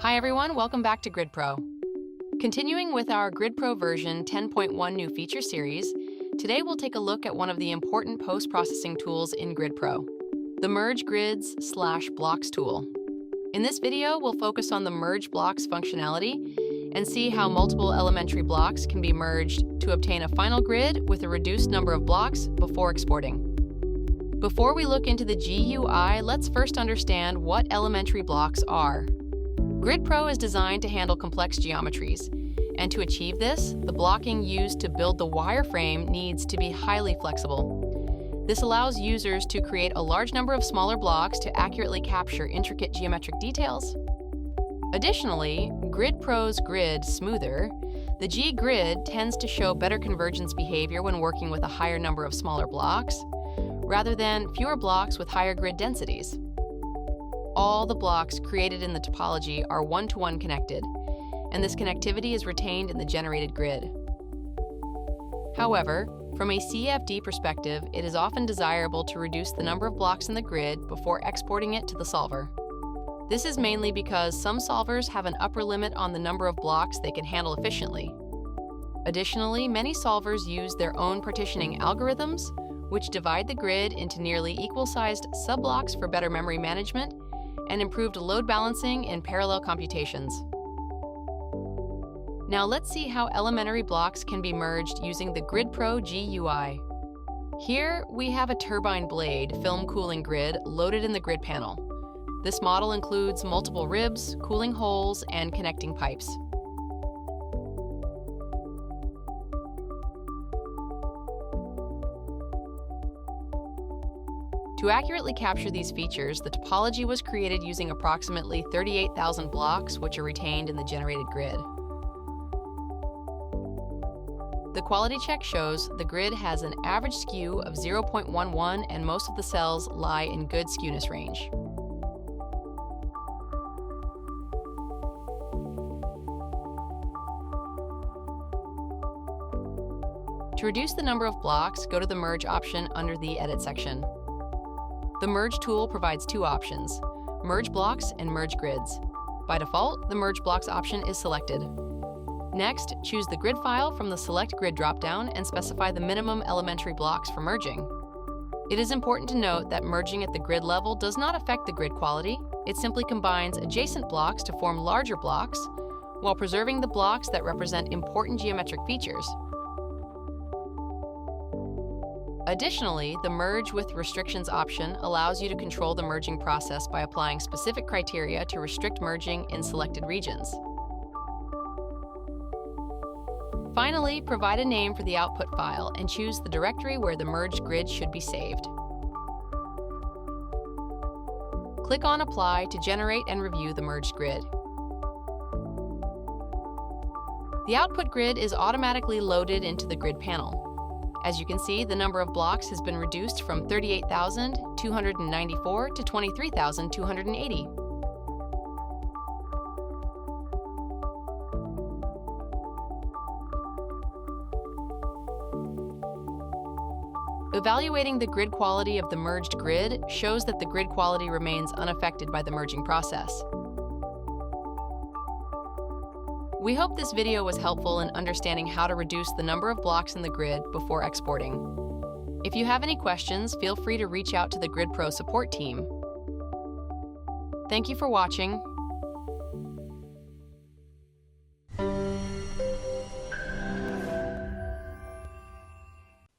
Hi everyone, welcome back to GridPro. Continuing with our GridPro version 10.1 new feature series, today we'll take a look at one of the important post-processing tools in GridPro, the Merge Grids/Blocks tool. In this video, we'll focus on the Merge Blocks functionality and see how multiple elementary blocks can be merged to obtain a final grid with a reduced number of blocks before exporting. Before we look into the GUI, let's first understand what elementary blocks are. GridPro is designed to handle complex geometries, and to achieve this, the blocking used to build the wireframe needs to be highly flexible. This allows users to create a large number of smaller blocks to accurately capture intricate geometric details. Additionally, GridPro's grid smoother, the G-grid tends to show better convergence behavior when working with a higher number of smaller blocks, rather than fewer blocks with higher grid densities. All the blocks created in the topology are one-to-one connected, and this connectivity is retained in the generated grid. However, from a CFD perspective, it is often desirable to reduce the number of blocks in the grid before exporting it to the solver. This is mainly because some solvers have an upper limit on the number of blocks they can handle efficiently. Additionally, many solvers use their own partitioning algorithms, which divide the grid into nearly equal-sized subblocks for better memory management and improved load balancing in parallel computations. Now let's see how elementary blocks can be merged using the GridPro GUI. Here we have a turbine blade film cooling grid loaded in the grid panel. This model includes multiple ribs, cooling holes, and connecting pipes. To accurately capture these features, the topology was created using approximately 38,000 blocks, which are retained in the generated grid. The quality check shows the grid has an average skew of 0.11 and most of the cells lie in good skewness range. To reduce the number of blocks, go to the Merge option under the Edit section. The Merge tool provides two options, Merge Blocks and Merge Grids. By default, the Merge Blocks option is selected. Next, choose the grid file from the Select Grid dropdown and specify the minimum elementary blocks for merging. It is important to note that merging at the grid level does not affect the grid quality. It simply combines adjacent blocks to form larger blocks, while preserving the blocks that represent important geometric features. Additionally, the Merge with Restrictions option allows you to control the merging process by applying specific criteria to restrict merging in selected regions. Finally, provide a name for the output file and choose the directory where the merged grid should be saved. Click on Apply to generate and review the merged grid. The output grid is automatically loaded into the grid panel. As you can see, the number of blocks has been reduced from 38,294 to 23,280. Evaluating the grid quality of the merged grid shows that the grid quality remains unaffected by the merging process. We hope this video was helpful in understanding how to reduce the number of blocks in the grid before exporting. If you have any questions, feel free to reach out to the GridPro support team. Thank you for watching.